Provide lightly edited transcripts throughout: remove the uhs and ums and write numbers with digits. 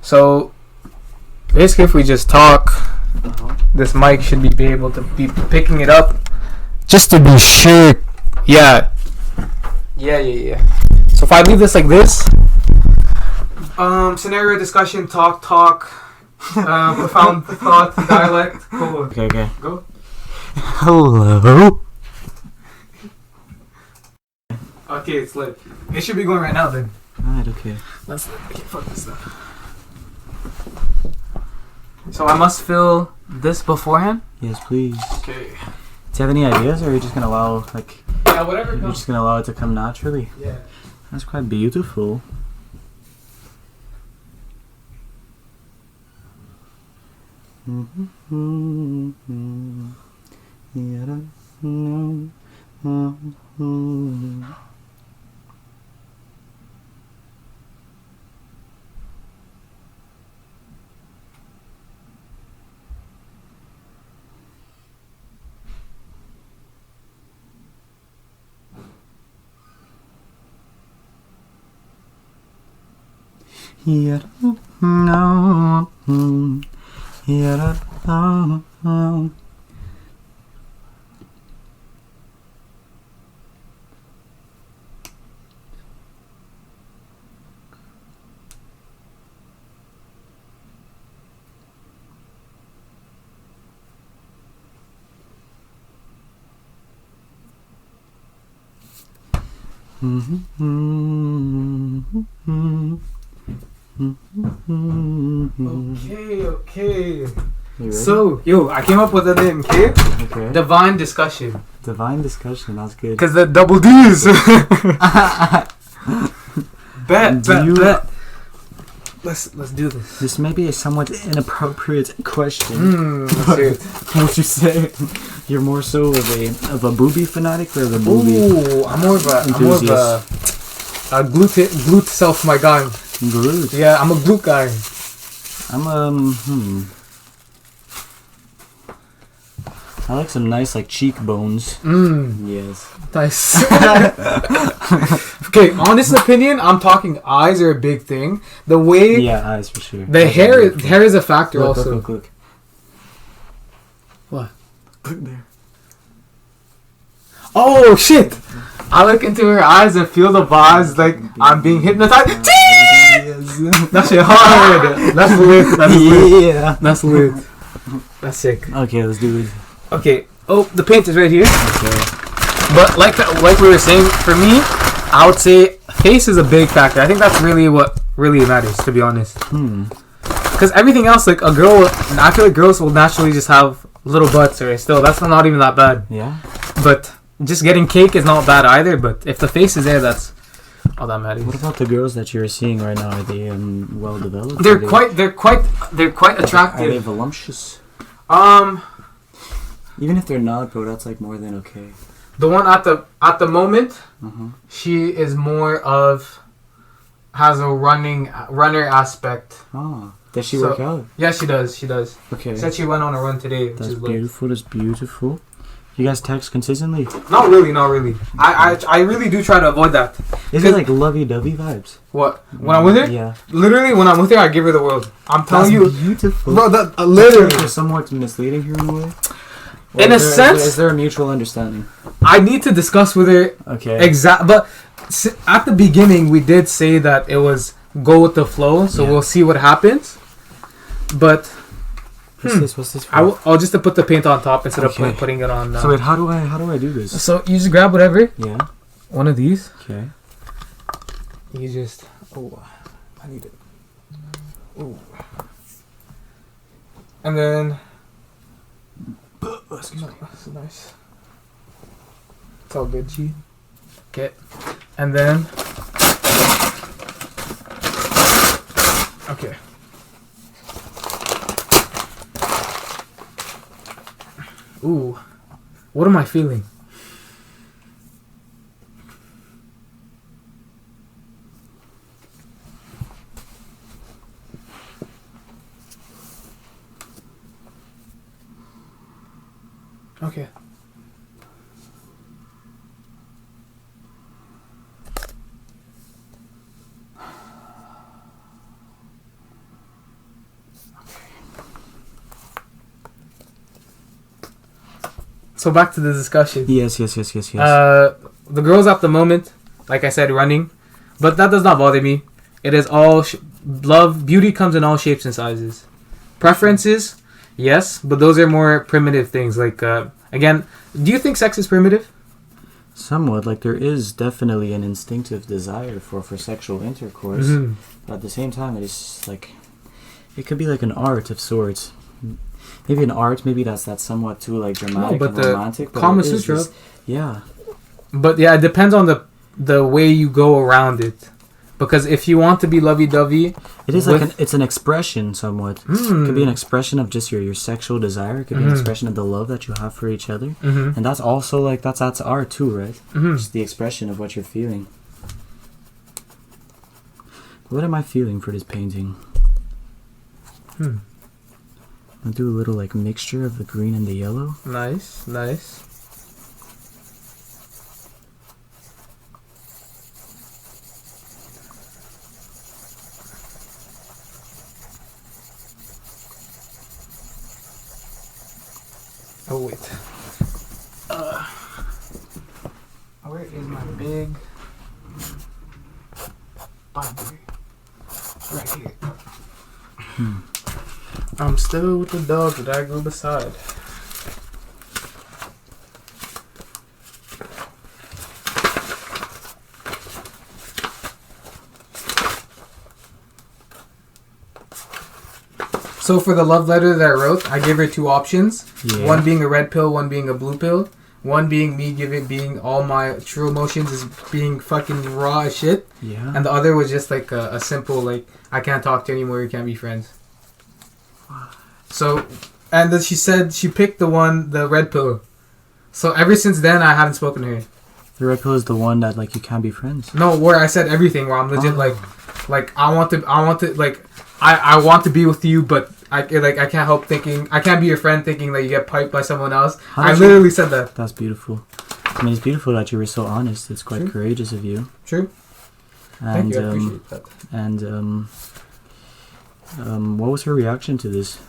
So basically, if we just talk, this mic should be able to be picking it up. Just to be sure. Yeah. So if I leave this like this, scenario discussion, talk, profound thought, dialect. Cool. Okay. Go. Hello. Okay, it's lit. It should be going right now then. Alright, okay. Let's fuck this stuff. So I must fill this beforehand? Yes, please. Okay. Do you have any ideas, or are you just gonna allow, like... Yeah, whatever You're comes. just gonna allow it to come naturally? Yeah. That's quite beautiful. Okay. So, I came up with a name, okay? Okay. Divine Discussion. Divine discussion, that's good. Because the double D's. bet. Let's do this. This may be a somewhat inappropriate question. Let's hear it. What would you say? You're more so of a booby fanatic or of a booby Ooh, I'm more of a glute self, my guy. glute? Yeah, I'm a glute guy. I like some nice cheekbones. Yes. Nice. Okay, honest opinion, I'm talking eyes are a big thing. The way eyes for sure. the hair is a factor also. Look. What? Look there. Oh shit! I look into her eyes and feel the vibes like I'm being hypnotized. That shit hard. That's lit. That's lit. That's sick. Okay, let's do it. Okay. Oh, the paint is right here. Okay. But like we were saying, for me, I would say face is a big factor. I think that's really what really matters, to be honest. Because everything else, like a girl, I feel like girls will naturally just have little butts, or still that's not even that bad. Yeah. But just getting cake is not bad either. But if the face is there, that's all that matters. What about the girls that you're seeing right now? Are they well developed? They're quite attractive. Are they voluptuous? Even if they're not, bro, that's more than okay. The one at the moment, she is more of has a runner aspect. Oh, does she work out? Yeah, she does. Okay. Said she went on a run today. That's beautiful. That's beautiful. You guys text consistently? Not really. I really do try to avoid that. Is it lovey-dovey vibes? What? When I'm with her? Yeah. Literally, when I'm with her, I give her the world. I'm telling you. Beautiful. Bro, that literally. Is somewhat misleading here in a way? In a sense. Is there a mutual understanding? I need to discuss with her. Okay. But at the beginning, we did say that it was go with the flow, so we'll see what happens. But What's this for? I'll just to put the paint on top instead of putting it on. So wait, how do I do this? So you just grab whatever. Yeah. One of these. Okay. You just. Oh, I need it. Oh. And then. That's nice. It's all good, G. Okay. And then. Okay. Ooh. What am I feeling? Okay. So back to the discussion. Yes. The girls at the moment, like I said, running, but that does not bother me. It is all love. Beauty comes in all shapes and sizes. Preferences, yes, but those are more primitive things. Like again, do you think sex is primitive? Somewhat. Like, there is definitely an instinctive desire for sexual intercourse, but at the same time, it is like it could be like an art of sorts. Maybe an art, maybe that's somewhat too like dramatic and romantic. But Kama Sutra. Yeah. But yeah, it depends on the way you go around it. Because if you want to be lovey-dovey... It is like it's an expression somewhat. It could be an expression of just your sexual desire. It could be an expression of the love that you have for each other. And that's also like, that's art too, right? Just the expression of what you're feeling. What am I feeling for this painting? I'll do a little like mixture of the green and the yellow. Nice. Oh wait. Where is my big binder? Right here. I'm still with the dog that I grew beside. So for the love letter that I wrote, I gave her two options. Yeah. One being a red pill, one being a blue pill. One being me being all my true emotions is being fucking raw as shit. Yeah. And the other was just like a simple like, I can't talk to you anymore, you can't be friends. So, and then she said she picked the red pill. So ever since then, I haven't spoken to her. The red pill is the one that like you can't be friends. No, where I said everything. Where I'm legit like I want to be with you, but I can't help thinking I can't be your friend thinking that you get piped by someone else. I literally said that. That's beautiful. I mean, it's beautiful that you were so honest. It's quite courageous of you. True. And, thank you. I appreciate that. And what was her reaction to this?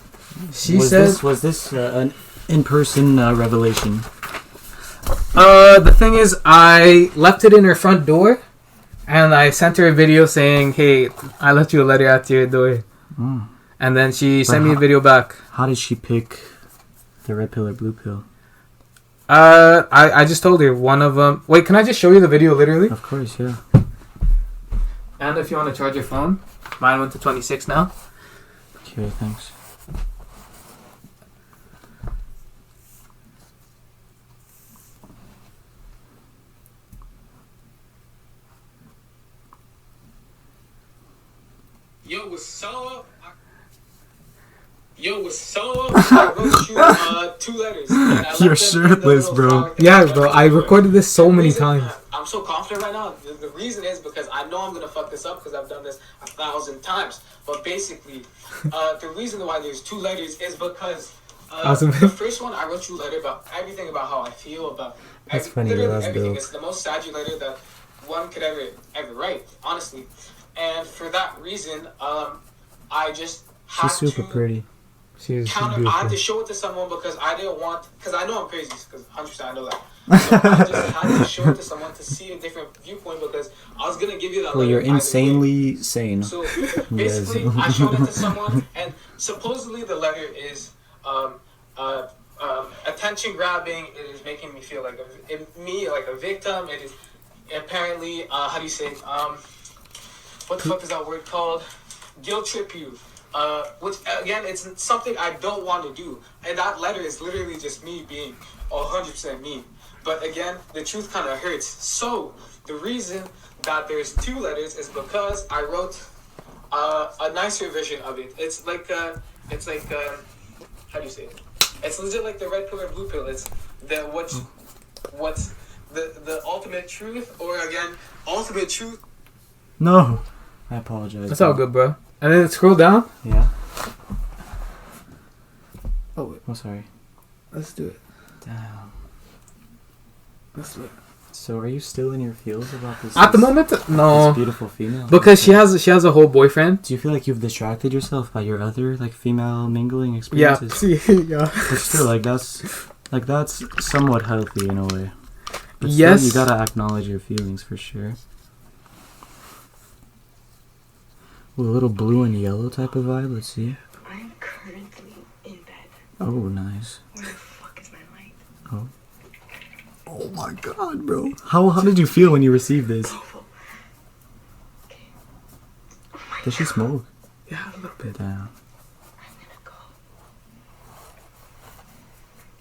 Was this an in-person revelation? The thing is, I left it in her front door, and I sent her a video saying, "Hey, I left you a letter at your door." And then she sent me a video back. How did she pick the red pill or blue pill? I just told her one of them. Wait, can I just show you the video literally? Of course, yeah. And if you want to charge your phone, mine went to 26 now. Okay, thanks. Yo, what's up? I wrote you 2 letters. You're shirtless, bro. Yeah, bro. I recorded this so many times. I'm so confident right now. The reason is because I know I'm going to fuck this up because I've done this 1,000 times. But basically, the reason why there's 2 letters is because the first one, I wrote you a letter about everything about how I feel about literally everything. It's the most sad letter that one could ever write, honestly. And for that reason, I just had She's super pretty. I had to show it to someone because I didn't want, because I know I'm crazy, because 100% I know that. So I just had to show it to someone to see a different viewpoint because I was going to give you that letter. Well, you're insanely way. sane. So basically, I showed it to someone, and supposedly the letter is attention grabbing. It is making me feel like a victim. It is apparently, how do you say, what the fuck is that word called? Guilt trip you. Which again, it's something I don't want to do. And that letter is literally just me being 100% me. But again, the truth kind of hurts. So the reason that there's 2 letters is because I wrote a nicer version of it. It's like how do you say it? It's legit like the red pill or blue pill. It's what's the ultimate truth, or again, ultimate truth. No, I apologize. That's all good, bro. And then scroll down. Yeah. Oh, wait. Oh, sorry. Let's do it. Damn. Let's do it. So are you still in your feels about this? At the moment, no. This beautiful female. Because she has a whole boyfriend. Do you feel like you've distracted yourself by your other like female mingling experiences? Yeah. But still, that's somewhat healthy in a way. But Yes. still, you gotta acknowledge your feelings for sure. Ooh, a little blue and yellow type of vibe. Let's see. I'm currently in bed. Oh, nice. Where the fuck is my light? Oh. Oh my god, bro. How did you feel when you received this? Awful. Okay. Oh my Does she God. smoke? Yeah, a little bit. Damn. I'm gonna go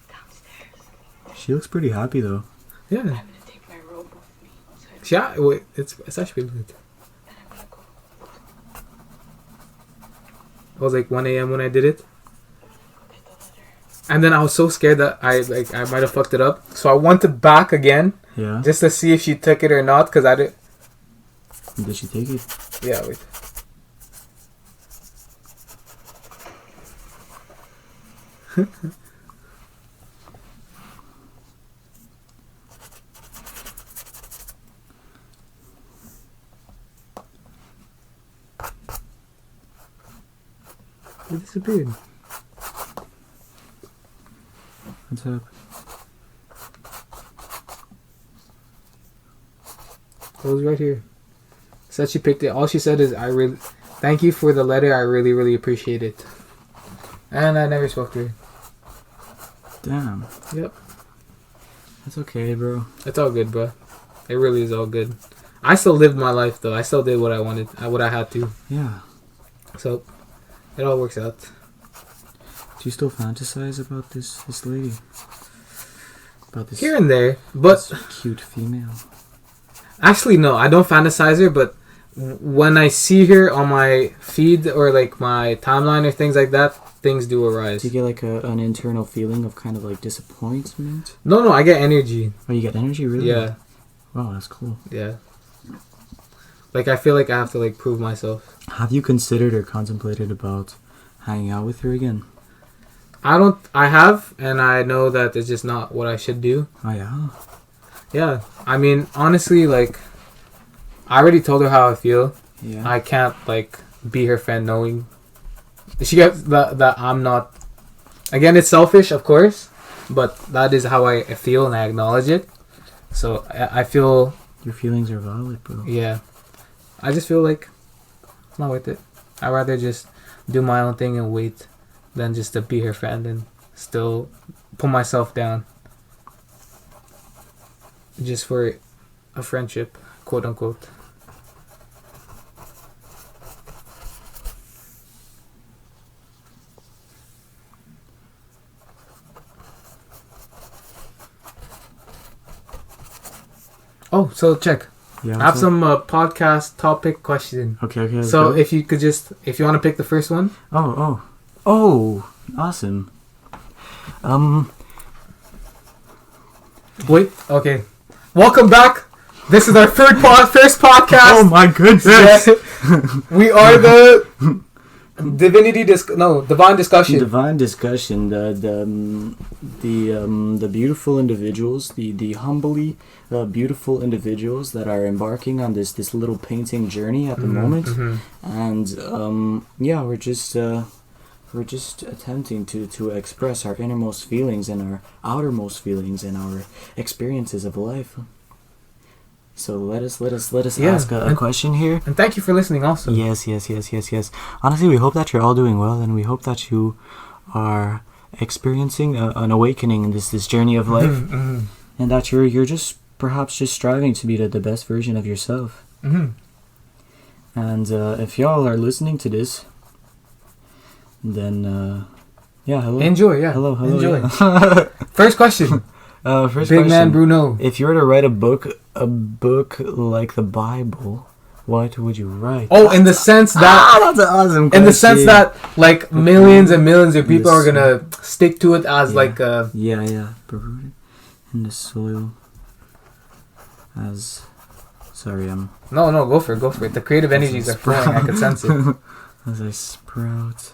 downstairs. She looks pretty happy though. Yeah. I'm gonna take my robe with me. So Yeah, wait, it's actually good. and I'm gonna go It was like 1 a.m. when I did it. get the letter. And then I was so scared that I might have fucked it up. So I went back again Yeah. just to see if she took it or not. Because I didn't. Did she take it? Yeah, wait. It disappeared. What's up? It was right here. Said she picked it. All she said is, thank you for the letter. I really, really appreciate it. And I never spoke to her. Damn. Yep. That's okay, bro. It's all good, bro. It really is all good. I still lived my life, though. I still did what I wanted, what I had to. Yeah. So, it all works out. Do you still fantasize about this lady? About this, Here and there. But, this cute female? actually, no. I don't fantasize her, but when I see her on my feed or, like, my timeline or things like that, things do arise. Do you get like an internal feeling of kind of like disappointment? No, I get energy. Oh, you get energy, really? Yeah, Wow, that's cool. yeah. Like, I feel like I have to, like, prove myself. Have you considered or contemplated about hanging out with her again? I have, and I know that it's just not what I should do. Oh, yeah? Yeah, I mean, honestly, like, I already told her how I feel. Yeah. I can't, like, be her friend knowing. She gets that I'm not. Again, it's selfish, of course, but that is how I feel, and I acknowledge it. So, I feel, Your feelings are valid, bro. yeah. I just feel like it's not worth it. I'd rather just do my own thing and wait than just to be her friend and still put myself down just for a friendship, quote unquote. Oh, so check. Yeah. I have what's up? some podcast topic question. Okay, let's So go. if you could just, if you want to pick the first one. Oh, awesome. Wait, okay. Welcome back. This is our first podcast. Oh my goodness. Yeah. We are the divine discussion. Divine discussion. The beautiful individuals, the humbly beautiful individuals that are embarking on this little painting journey at the moment, and yeah, we're just attempting to express our innermost feelings and our outermost feelings and our experiences of life. So let us Yeah, ask a question here. And thank you for listening also. Yes. Honestly, we hope that you're all doing well, and we hope that you are experiencing an awakening in this journey of life, and that you're just perhaps just striving to be the best version of yourself. And if y'all are listening to this, then yeah, hello. Enjoy, yeah. Hello. Enjoy. Yeah. First question. First Big question. man Bruno. If you were to write a book like the Bible, what would you write? Oh, in the sense that That's an awesome question. in the sense that like millions and millions of people are gonna stick to it as Yeah. like Yeah, rooted in the soil. As sorry, no, go for it. The creative energies are flowing. I could sense it. as I sprout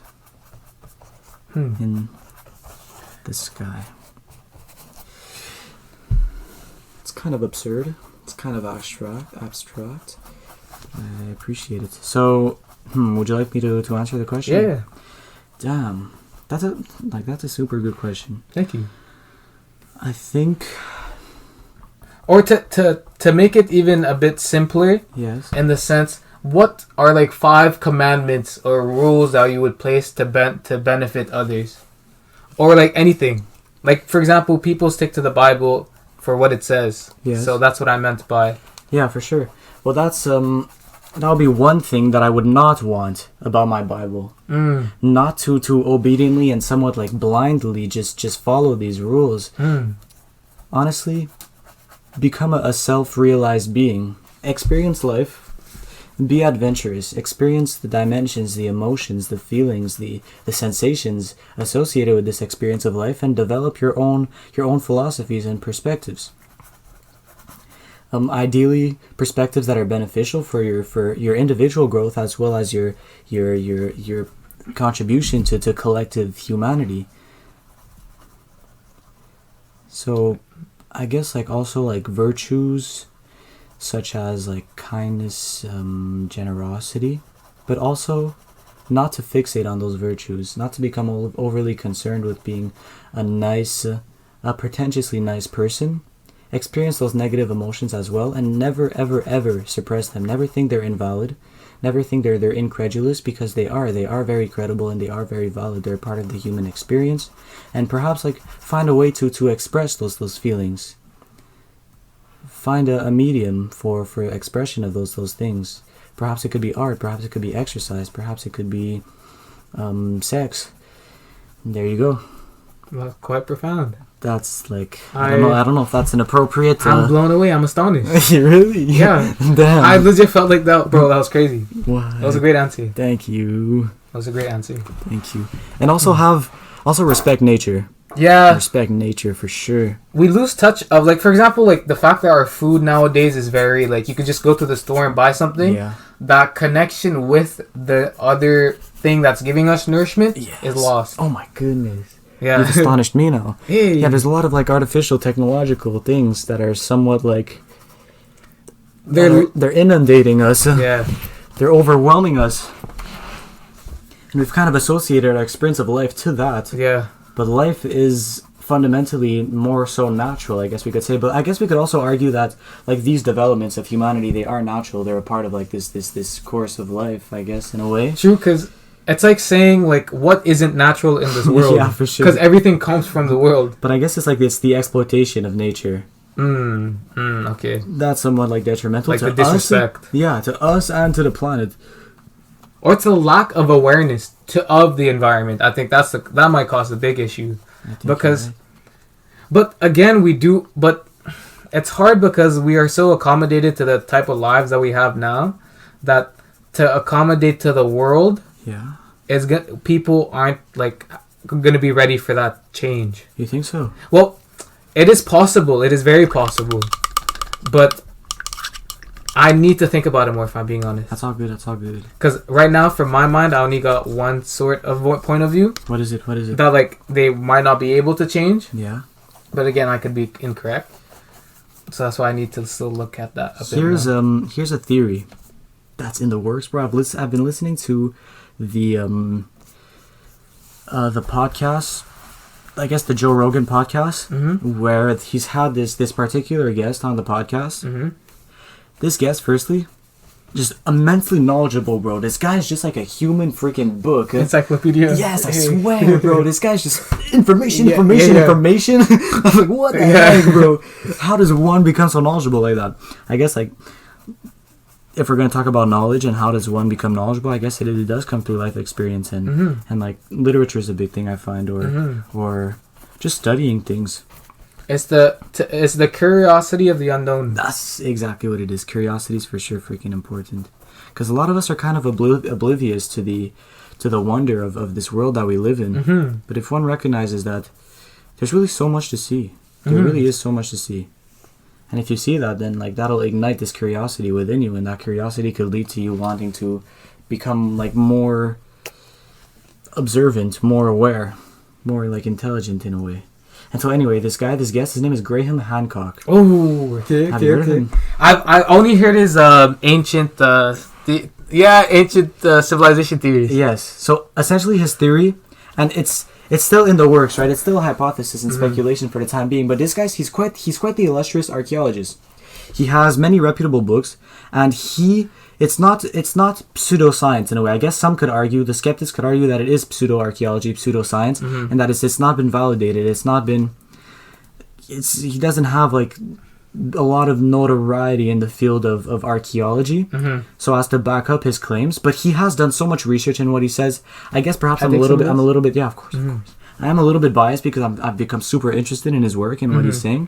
in the sky. It's kind of absurd. It's kind of abstract. I appreciate it. So, would you like me to answer the question? Yeah. Damn. That's a super good question. Thank you. I think... Or to make it even a bit simpler, Yes. in the sense, what are like 5 commandments or rules that you would place to benefit others? Or like anything. Like, for example, people stick to the Bible for what it says. Yes. So that's what I meant by... Yeah, for sure. Well, that's that would be one thing that I would not want about my Bible. Not to obediently and somewhat like blindly just follow these rules. Honestly, become a self-realized being. Experience life. Be adventurous. Experience the dimensions, the emotions, the feelings, the sensations associated with this experience of life, and develop your own philosophies and perspectives. Ideally, perspectives that are beneficial for your individual growth as well as your contribution to collective humanity. So, I guess like also like virtues such as like kindness, generosity, but also not to fixate on those virtues, not to become overly concerned with being a nice, a pretentiously nice person. Experience those negative emotions as well, and never ever ever suppress them. Never think they're invalid. Never think they're incredulous, because they are very credible and they are very valid. They're part of the human experience, and perhaps like find a way to express those feelings. Find a medium for expression of those things. Perhaps it could be art, perhaps it could be exercise, perhaps it could be sex. There you go. Well, quite profound. That's like I don't know if that's an appropriate. I'm blown away. I'm astonished. Really? Yeah. Damn. I legit felt like that, bro. That was crazy. Wow. That was a great answer. Thank you. That was a great answer. Thank you. And also respect nature. Yeah. Respect nature for sure. We lose touch of, like, for example, like the fact that our food nowadays is very like you could just go to the store and buy something. Yeah. That connection with the other thing that's giving us nourishment is lost. Oh my goodness. Yeah. You've astonished me now. Hey. Yeah, there's a lot of like artificial technological things that are somewhat like they're inundating us. Yeah. They're overwhelming us. And we've kind of associated our experience of life to that. Yeah. But life is fundamentally more so natural, I guess we could say. But I guess we could also argue that like these developments of humanity, they are natural. They're a part of like this course of life, I guess, in a way. True, because it's like saying like what isn't natural in this world. Yeah, for sure. Because everything comes from the world. But I guess it's the exploitation of nature. Okay. That's somewhat like detrimental Like to the disrespect. us. Yeah, to us and to the planet. Or to the lack of awareness of the environment. I think that might cause a big issue. Because, but again, but it's hard because we are so accommodated to the type of lives that we have now, that to accommodate to the world, people aren't like going to be ready for that change. You think so? Well, it is possible. It is very possible. But I need to think about it more, if I'm being honest. That's all good. Because right now, from my mind, I only got one sort of point of view. What is it? That like they might not be able to change. Yeah. But again, I could be incorrect. So that's why I need to still look at that a bit more. Here's a theory that's in the works, bro. I've been listening to the podcast, I guess the Joe Rogan podcast, where he's had this particular guest on the podcast. This guest, firstly, just immensely knowledgeable, bro. This guy's just like a human freaking book. Encyclopedia. Yes, I swear, bro. This guy's just information. I'm like, what the heck, bro? How does one become so knowledgeable like that? I guess, like, if we're going to talk about knowledge and how does one become knowledgeable, I guess it does come through life experience. And like, literature is a big thing, I find, or just studying things. It's the curiosity of the unknown. That's exactly what it is. Curiosity is for sure freaking important, because a lot of us are kind of oblivious to the wonder of this world that we live in. But if one recognizes that there's really so much to see, there really is so much to see, and if you see that, then like that'll ignite this curiosity within you, and that curiosity could lead to you wanting to become like more observant, more aware, more like intelligent in a way. And so anyway, this guest, his name is Graham Hancock. Oh, okay, Have you heard of him? I only heard his ancient civilization theories. Yes. So essentially, his theory, and it's still in the works, right? It's still a hypothesis and speculation for the time being. But this guy, he's quite the illustrious archaeologist. He has many reputable books, and it's not pseudoscience in a way. I guess some could argue, the skeptics could argue that it is pseudo-archaeology, pseudoscience, and that it's not been validated. He doesn't have like a lot of notoriety in the field of archaeology, so as to back up his claims. But he has done so much research in what he says. I guess perhaps I'm a little bit. Yeah, of course. I am a little bit biased because I've become super interested in his work and what he's saying.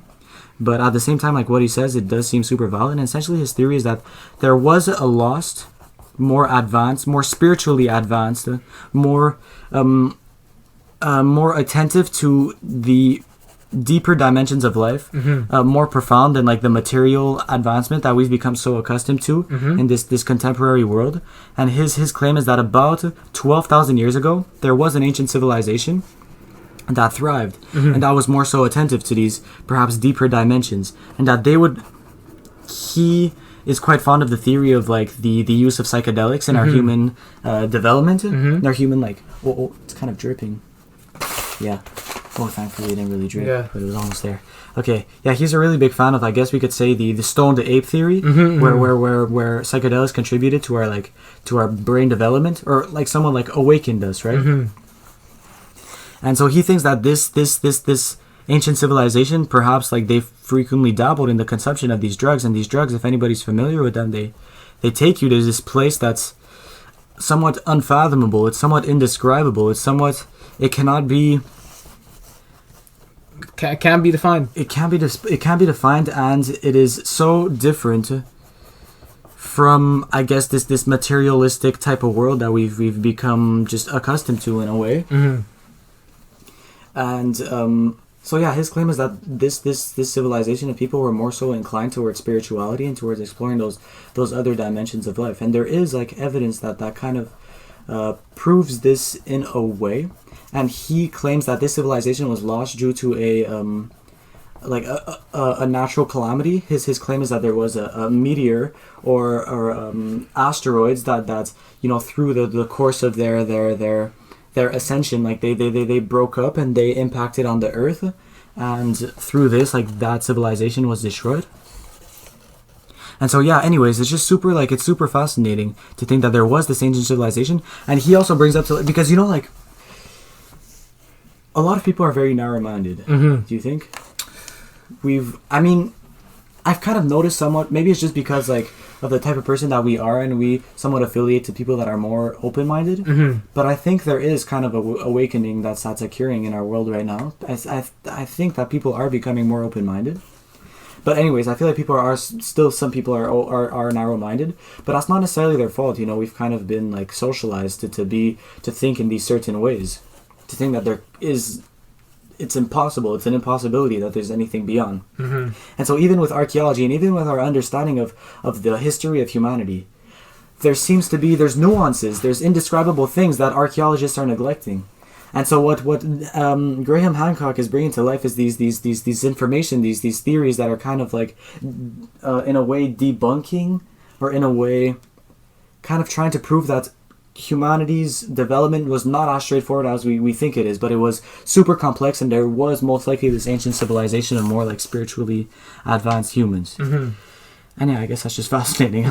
But at the same time, like what he says, it does seem super valid. And essentially, his theory is that there was a lost, more advanced, more spiritually advanced, more attentive to the deeper dimensions of life, more profound than like the material advancement that we've become so accustomed to in this contemporary world. And his claim is that about 12,000 years ago, there was an ancient civilization that thrived, and that was more so attentive to these perhaps deeper dimensions, and that he is quite fond of the theory of like the use of psychedelics in our human development, our human like it's kind of dripping. Yeah. Oh, thankfully it didn't really drip, but it was almost there. Okay, yeah, he's a really big fan of, I guess we could say, the stone to ape theory, where psychedelics contributed to our brain development, or like someone like awakened us, right? And so he thinks that this ancient civilization, perhaps like they frequently dabbled in the consumption of these drugs, and these drugs, if anybody's familiar with them, they take you to this place that's somewhat unfathomable, it's somewhat indescribable, it cannot be... Can't be defined. It can't be defined, and it is so different from, I guess, this materialistic type of world that we've become just accustomed to in a way. And so yeah, his claim is that this civilization of people were more so inclined towards spirituality and towards exploring those other dimensions of life. And there is like evidence that kind of proves this in a way. And he claims that this civilization was lost due to a natural calamity. His claim is that there was a meteor or asteroids that through the course of their ascension, like they broke up and they impacted on the earth, and through this, like, that civilization was destroyed. And so yeah, anyways, it's just super fascinating to think that there was this ancient civilization. And he also brings up because like a lot of people are very narrow-minded. Do you think? I've kind of noticed somewhat, maybe it's just because like of the type of person that we are, and we somewhat affiliate to people that are more open-minded. But I think there is kind of a awakening that's occurring in our world right now. I think that people are becoming more open-minded. But anyways, I feel like some people are narrow-minded, but that's not necessarily their fault. We've kind of been like socialized to think in these certain ways, to think that it's impossible. It's an impossibility that there's anything beyond. And so even with archaeology and even with our understanding of the history of humanity, there's nuances, there's indescribable things that archaeologists are neglecting. And so what Graham Hancock is bringing to life is these information, these theories that are kind of like in a way debunking, or in a way kind of trying to prove that humanity's development was not as straightforward as we think it is, but it was super complex, and there was most likely this ancient civilization of more like spiritually advanced humans. And yeah, I guess that's just fascinating.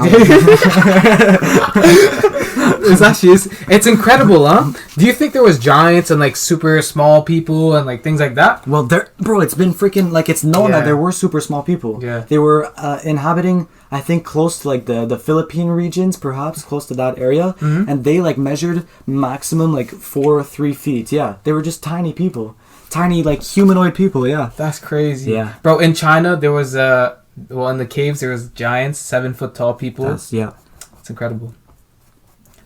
It's incredible, huh? Do you think there was giants and like super small people and like things like that? Well, it's been freaking like it's known that there were super small people. Yeah, they were inhabiting, I think, close to like the Philippine regions, perhaps close to that area, and they like measured maximum like 4 or 3 feet. Yeah, they were just tiny people, tiny like humanoid people. Yeah, that's crazy. Yeah, bro. In China, there was in the caves there was giants, 7 foot tall people. It's incredible.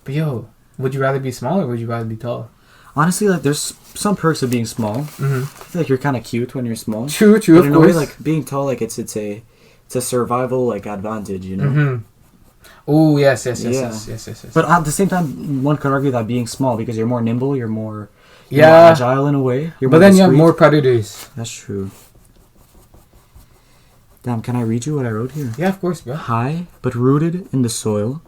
But yo, would you rather be small or would you rather be tall? Honestly, like, there's some perks of being small. I feel like you're kind of cute when you're small. True, but of in course. a way, like, being tall, like, it's a survival like advantage, Oh yes, Yeah. yes. But at the same time, one could argue that being small, because you're more nimble, you're more Yeah. agile in a way. You're But more then you have discreet. more predators. That's true. Damn, can I read you what I wrote here? Yeah, of course, bro. High, but rooted in the soil,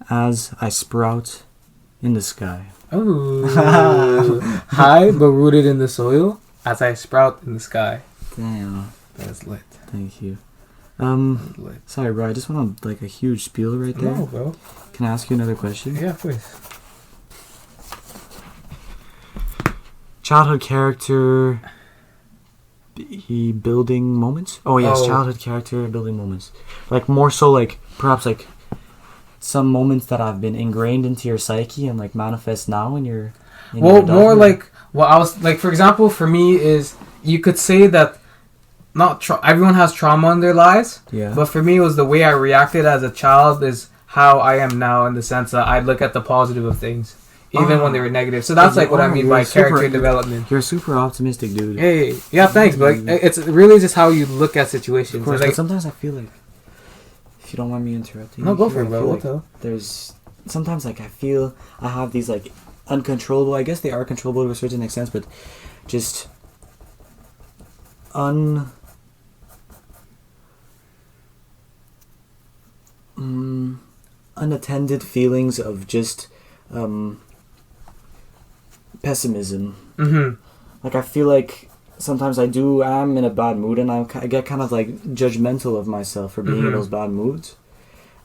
as I sprout in the sky. Oh, high but rooted in the soil, as I sprout in the sky. Damn, That's lit. thank you. That's lit. Sorry, bro. I just went on like a huge spiel right there. No, bro. Can I ask you another question? Yeah, of course. Childhood character building moments? Oh, yes, Oh. childhood character building moments. Like, more so, like, perhaps, like, some moments that have been ingrained into your psyche and, like, manifest now in your... Well, more like, what I was, like, for example, for me is, you could say that everyone has trauma in their lives, Yeah. but for me, it was the way I reacted as a child is how I am now, in the sense that I look at the positive of things, even when they were negative. So that's, like, what I mean by character development. You're a super optimistic dude. Hey, yeah, thanks, but like, it's really just how you look at situations. Of course, Like, but sometimes I feel like, if you don't mind me interrupting. no, you go here, for it, I bro. feel We'll like tell. there's sometimes, like, I feel I have these, like, uncontrollable, I guess they are controllable to a certain extent, but just unattended feelings of just pessimism. Mm-hmm. Like, I feel like sometimes I'm in a bad mood, and I get kind of, like, judgmental of myself for being in those bad moods.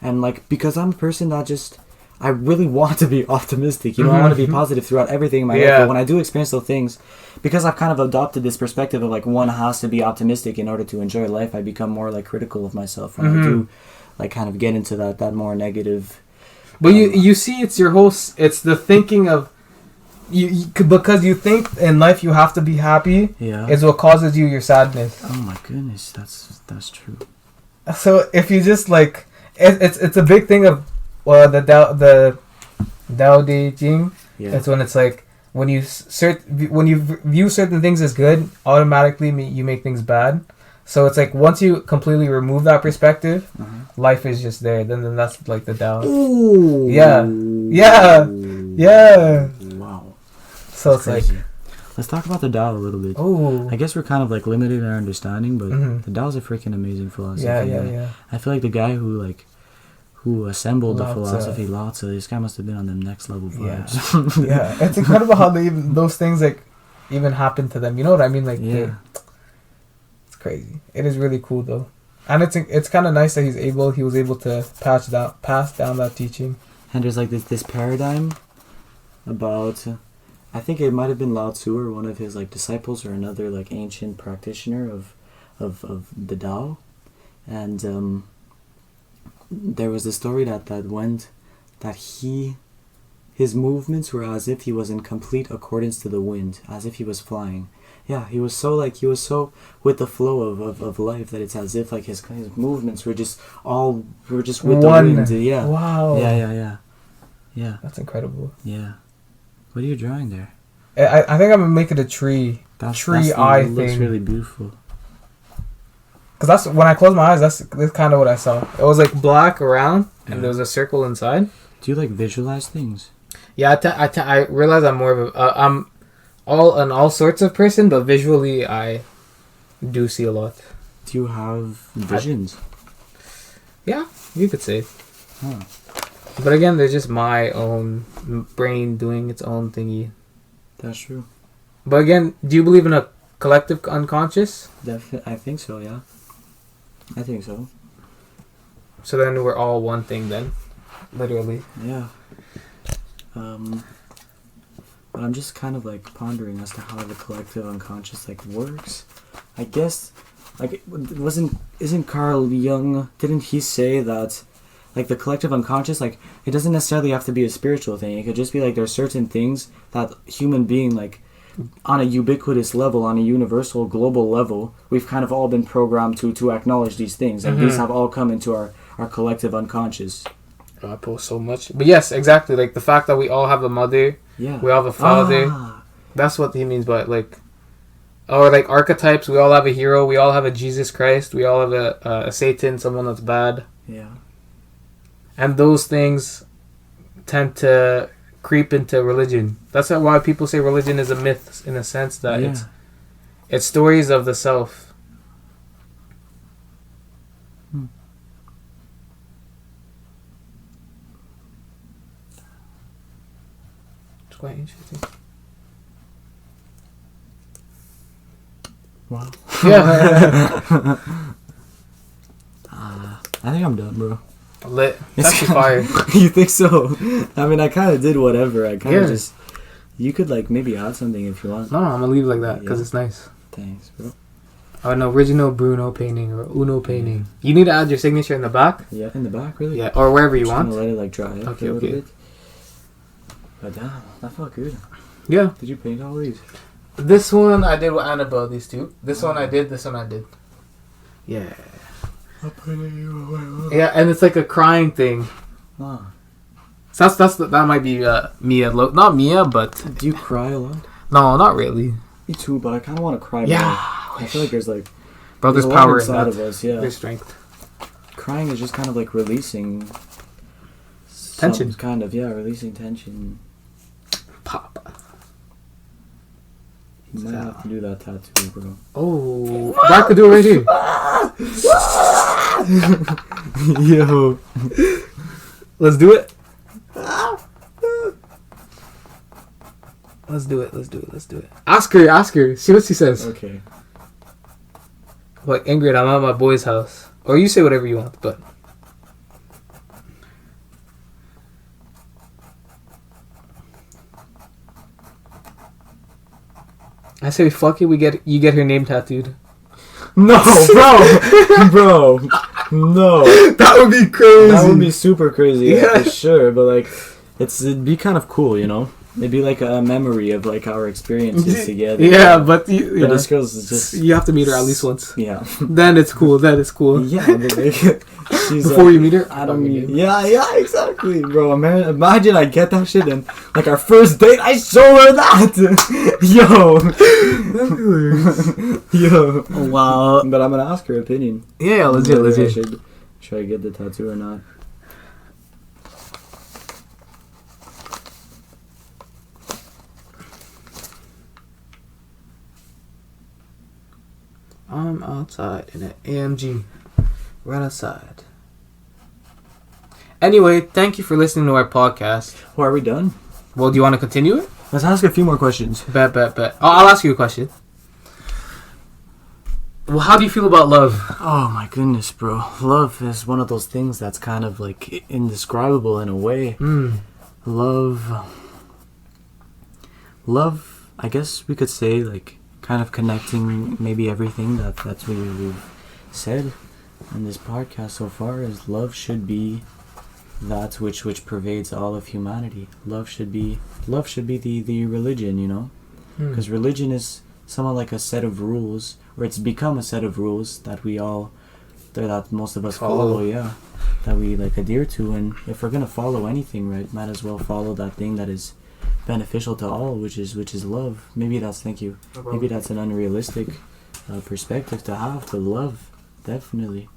And, like, because I'm a person that just, I really want to be optimistic, you know, I want to be positive throughout everything in my life, but when I do experience those things, because I've kind of adopted this perspective of, like, one has to be optimistic in order to enjoy life, I become more, like, critical of myself when I do, like, kind of get into that more negative. But you see, it's your whole, it's the thinking of, you because you think in life you have to be happy, is what causes you your sadness. Oh my goodness, that's true. So if you just, like, it's a big thing of the Tao Te Ching. Yeah. It's when it's like when you view certain things as good, automatically you make things bad. So it's like once you completely remove that perspective, life is just there. Then that's like the Tao. Ooh. Yeah. Wow. So That's it's crazy. like, let's talk about the Tao a little bit. oh, I guess we're kind of, like, limited in our understanding, but the Tao's a freaking amazing philosophy. yeah. I feel like the guy who assembled the Lao Tzu. philosophy, Lao Tzu, this guy must have been on them next level vibes. Yeah, it's incredible how those things like even happen to them. You know what I mean? Like, it's crazy. It is really cool though, and it's kind of nice that he was able to pass down that teaching. And there's, like, this paradigm about, I think it might have been Lao Tzu or one of his, like, disciples or another, like, ancient practitioner of the Tao, and there was a story that went that his movements were as if he was in complete accordance to the wind, as if he was flying. Yeah, he was so with the flow of life that it's as if, like, his movements were just with the wind. Yeah. Wow. Yeah. That's incredible. Yeah. What are you drawing there? I think I'm gonna make it a tree. Eye it looks thing. really beautiful. Cause that's when I closed my eyes. That's kind of what I saw. It was like black around, and there was a circle inside. Do you, like, visualize things? Yeah, I realize I'm more of a I'm all sorts of person, but visually I do see a lot. Do you have visions? Yeah, you could say. Huh. But again, they're just my own brain doing its own thingy. That's true. But again, do you believe in a collective unconscious? I think so, yeah. I think so. So then we're all one thing then, literally. Yeah. But I'm just kind of, like, pondering as to how the collective unconscious, like, works. I guess, like, isn't Carl Jung, didn't he say that, like, the collective unconscious, like, it doesn't necessarily have to be a spiritual thing. It could just be, like, there's certain things that human being, like, on a ubiquitous level, on a universal global level, we've kind of all been programmed to acknowledge these things, and these have all come into our collective unconscious. I post so much. But yes, exactly. Like the fact that we all have a mother, Yeah. we all have a father. That's what he means by, like, or like archetypes. We all have a hero. We all have a Jesus Christ. We all have a Satan, someone that's bad. Yeah. And those things tend to creep into religion. That's why people say religion is a myth, in a sense that it's stories of the self. It's quite interesting. Wow. Yeah. I think I'm done, bro. Lit. It's actually fire. You think so? I mean, I kind of did whatever. I kind of Yeah. just... You could, like, maybe add something if you want. No, I'm gonna leave it like that because Yeah. it's nice. Thanks, bro. Oh, an original Bruno painting or Uno painting. You need to add your signature in the back. Yeah, in the back, really? Yeah, or wherever you Just want. gonna let it, like, dry up Okay, a little okay. bit. But damn, that felt good. Yeah. Did you paint all these? This one I did with Annabelle. These two. This one I did. This one I did. Yeah. Yeah, and it's like a crying thing. Ah. So that might be Mia. Not Mia, but Do you cry a lot? no, not really. Me too, but I kind of want to cry Yeah. more. I feel like there's, like... Bro, there's a lot power in inside that. of us, yeah. There's strength. Crying is just kind of like releasing... Tension. Kind of, yeah, releasing tension. Pop. You might have to do that tattoo, bro. Oh, I could do it right here. Yo. Let's do it. Let's do it. Ask her. See what she says. Okay. Like, Ingrid, I'm at my boy's house. Or you say whatever you want, but... I say, fuck it, you get her name tattooed. No, bro! No. That would be crazy. That would be super crazy, Yeah. for sure, but like, it'd be kind of cool, you know? It'd be like a memory of like our experiences together. Yeah, but this girl's just... you have to meet her at least once. Yeah. Then it's cool. Yeah, but like, she's Before you meet her, I don't mean... Yeah, exactly, bro. Imagine I get that shit and, like, our first date, I show her that! Yo. Wow. But I'm gonna ask her opinion. Yeah, Whether I legit. should I get the tattoo or not? I'm outside in an AMG. Right outside. Anyway, thank you for listening to our podcast. Oh, are we done? Well, do you want to continue it? Let's ask a few more questions. Bet. Oh, I'll ask you a question. Well, how do you feel about love? Oh my goodness, bro. Love is one of those things that's kind of like indescribable in a way. Love, I guess we could say, like, kind of connecting maybe everything that's we've said in this podcast so far is love should be that which pervades all of humanity. Love should be the religion, you know? Because religion is somewhat like a set of rules, or it's become a set of rules that that most of us follow, yeah, that we like adhere to. And if we're gonna follow anything, right, might as well follow that thing that is beneficial to all, which is love. Maybe that's maybe that's an unrealistic perspective to have, but love, definitely.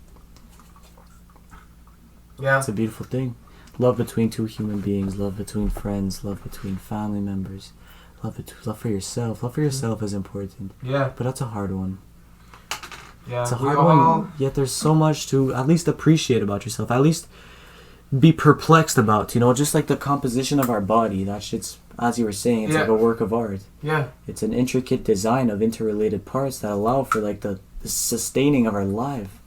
Yeah. It's a beautiful thing. Love between two human beings, love between friends, love between family members, love for yourself. Love for yourself is important. Yeah. But that's a hard one. Yeah. It's a hard one, yet there's so much to at least appreciate about yourself, at least be perplexed about, you know, just like the composition of our body. That shit's, as you were saying, it's like a work of art. Yeah. It's an intricate design of interrelated parts that allow for like the sustaining of our life.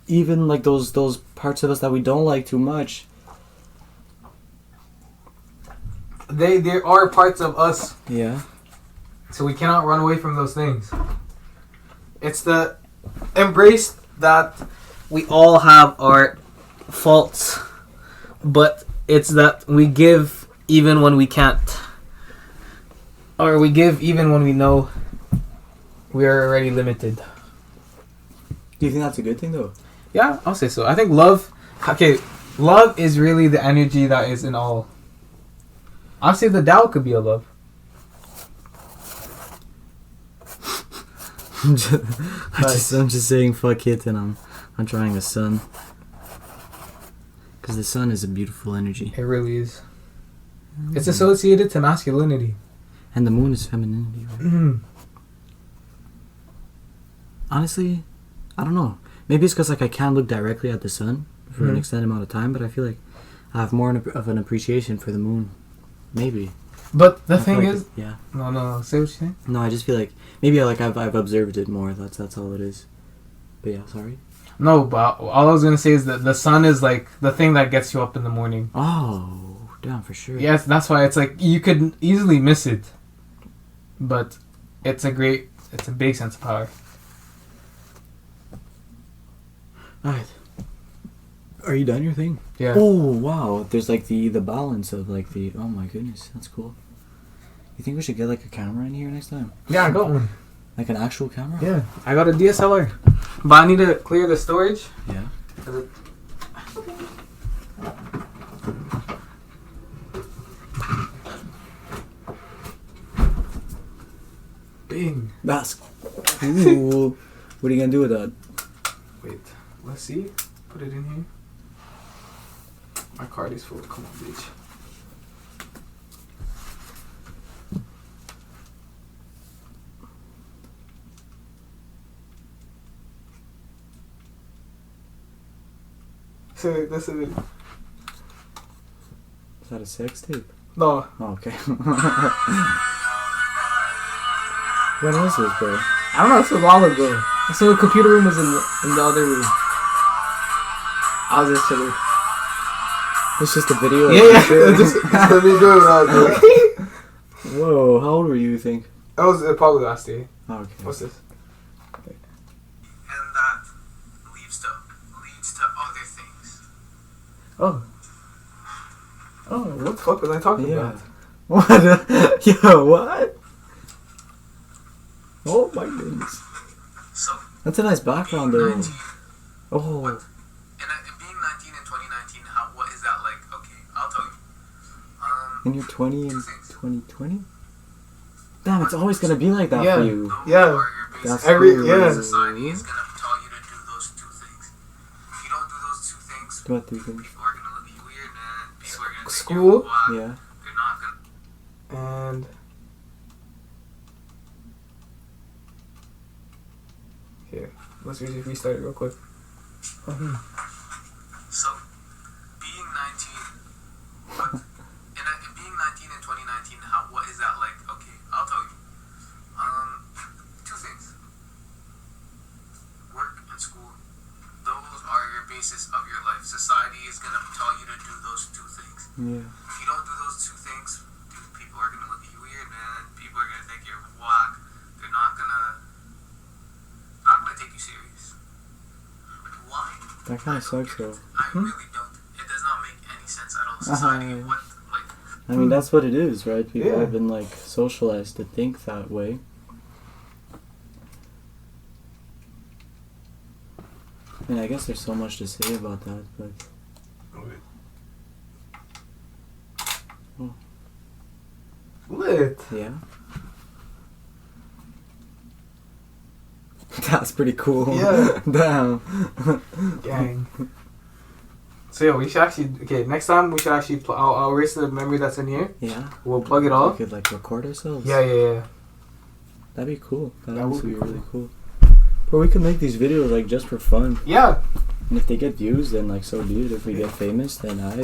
Even like those parts of us that we don't like too much. There are parts of us, Yeah. so we cannot run away from those things. It's the embrace that we all have our faults, but it's that we give even when we can't, or we give even when we know we are already limited. Do you think that's a good thing though? Yeah, I'll say so. I think love is really the energy that is in all. I'll say the Tao could be a love. I'm just saying fuck it, and I'm trying a sun. Because the sun is a beautiful energy. It really is. It's associated to masculinity. And the moon is femininity, right? Mm. Honestly, I don't know. Maybe it's because like I can't look directly at the sun for an extended amount of time, but I feel like I have more of an appreciation for the moon. Maybe. But the I feel thing like is, yeah. no. Say what you're saying. No, I just feel like maybe I've observed it more. That's all it is. But yeah, sorry. No, but all I was gonna say is that the sun is like the thing that gets you up in the morning. Oh, damn, for sure. Yes, that's why it's like you could easily miss it. But it's a big sense of power. Alright. Are you done your thing? Yeah. Oh, wow. There's like the balance of like the... Oh my goodness, that's cool. You think we should get like a camera in here next time? Yeah, I got one. Like an actual camera? Yeah, I got a DSLR. But I need to clear the storage. Yeah. Bing. That's cool. What are you gonna do with that? Wait, let's see. Put it in here. My card is full. Come on, bitch. So that's it. Is that a sex tape? No. Oh, okay. When was this, bro? I don't know. This was a while ago. So the computer room was in the other room. I was just chilling. It's just a video. Yeah. Just let me do it. Whoa, how old were you think? That was probably last year. Oh, okay. What's this? And that leads to other things. Oh, what the fuck was I talking about? What? Yo, what? Oh my goodness. So That's a nice background though. 19, Oh. and being 19 in 2019, what is that like? Okay, I'll tell you. And you're 20 in two things. 2020? Damn, it's always gonna be like that Yeah. for you. Those Yeah. are your That's basic cool. yeah. Society is gonna tell you to do those two things. If you don't do those two things, What do you think? people are gonna look at you weird, man. People are gonna think School? you're whack. Yeah. They're not gonna. And here, let's just restart it real quick. So, being 19, being 19 in 2019, what is that like? Okay, I'll tell you. Two things. Work and school. Those are your basis of your life. Society is gonna tell you to do those two things. Yeah. If you don't do those two things, dude, people are gonna look at you weird, man. People are gonna think you're whack. They're not gonna take you serious. Why? That kind of sucks though. I really don't. It does not make any sense at all. Society, what, like, I mean, that's what it is, right? People Yeah. have been like socialized to think that way. And I guess there's so much to say about that, but Lit. yeah. That's pretty cool. Yeah. Damn. Gang. So yeah, we should actually next time we should actually I'll erase the memory that's in here. Yeah. We'll plug it We off. could like record ourselves. Yeah. That'd be cool. That'd That would honestly be be really cool. But we could make these videos like just for fun. Yeah. And if they get views, then like so be it. If we get famous, then I